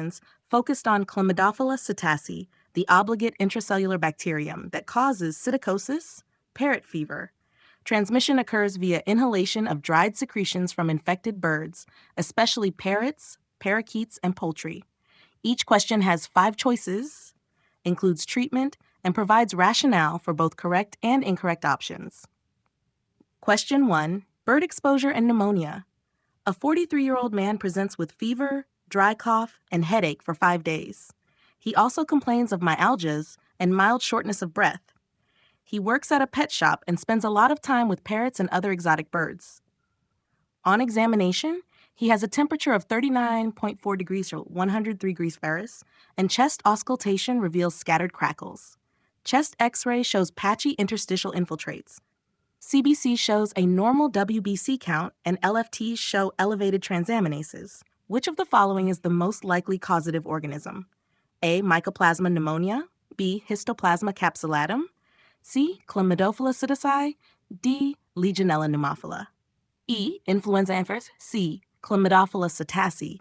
infections focused on Chlamydophila psittaci, the obligate intracellular bacterium that causes psittacosis, parrot fever. Transmission occurs via inhalation of dried secretions from infected birds, especially parrots, parakeets, and poultry. Each question has 5 choices, includes treatment, and provides rationale for both correct and incorrect options. Question 1. Bird exposure and pneumonia. A 43-year-old man presents with fever, dry cough, and headache for 5 days. He also complains of myalgias and mild shortness of breath. He works at a pet shop and spends a lot of time with parrots and other exotic birds. On examination, he has a temperature of 39.4 degrees or 103 degrees Fahrenheit, and chest auscultation reveals scattered crackles. Chest X-ray shows patchy interstitial infiltrates. CBC shows a normal WBC count, and LFTs show elevated transaminases. Which of the following is the most likely causative organism? A. Mycoplasma pneumonia. B. Histoplasma capsulatum. C. Chlamydophila psittaci. D. Legionella pneumophila. E. Influenza inverse. C. Chlamydophila psittaci.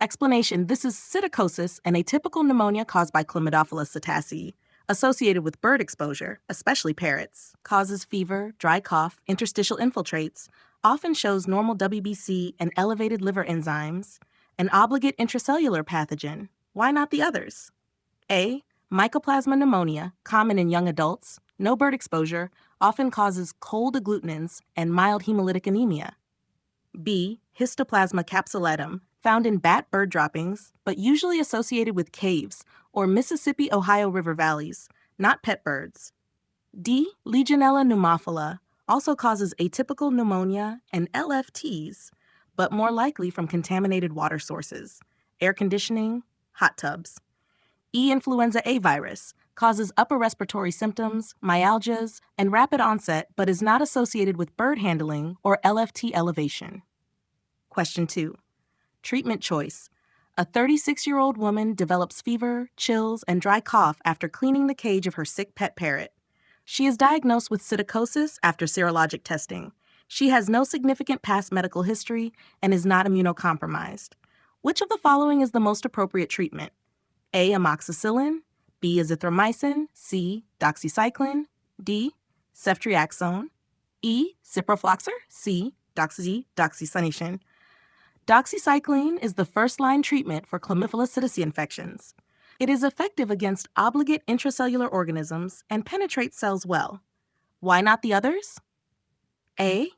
Explanation: this is psittacosis, an atypical pneumonia caused by Chlamydophila psittaci, associated with bird exposure, especially parrots, causes fever, dry cough, interstitial infiltrates, often shows normal WBC and elevated liver enzymes, an obligate intracellular pathogen. Why not the others? A. Mycoplasma pneumonia, common in young adults, no bird exposure, often causes cold agglutinins and mild hemolytic anemia. B. Histoplasma capsulatum, found in bat bird droppings, but usually associated with caves or Mississippi-Ohio river valleys, not pet birds. D. Legionella pneumophila, also causes atypical pneumonia and LFTs, but more likely from contaminated water sources, air conditioning, hot tubs. E. Influenza A virus, causes upper respiratory symptoms, myalgias, and rapid onset, but is not associated with bird handling or LFT elevation. Question 2. Treatment choice. A 36-year-old woman develops fever, chills, and dry cough after cleaning the cage of her sick pet parrot. She is diagnosed with psittacosis after serologic testing. She has no significant past medical history and is not immunocompromised. Which of the following is the most appropriate treatment? A. Amoxicillin. B. Azithromycin. C. Doxycycline. D. Ceftriaxone. E. Ciprofloxacin. C. Doxycycline. Doxycycline is the first-line treatment for Chlamydophila psittaci infections. It is effective against obligate intracellular organisms and penetrates cells well. Why not the others? A.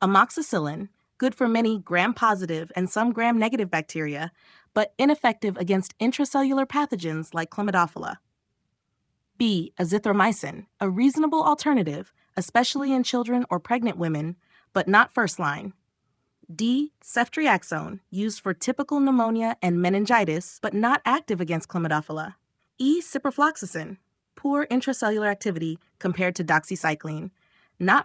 Amoxicillin, good for many gram-positive and some gram-negative bacteria, but ineffective against intracellular pathogens like Chlamydophila. B. Azithromycin, a reasonable alternative, especially in children or pregnant women, but not first-line. D. Ceftriaxone, used for typical pneumonia and meningitis, but not active against Chlamydophila. E. Ciprofloxacin, poor intracellular activity compared to doxycycline, not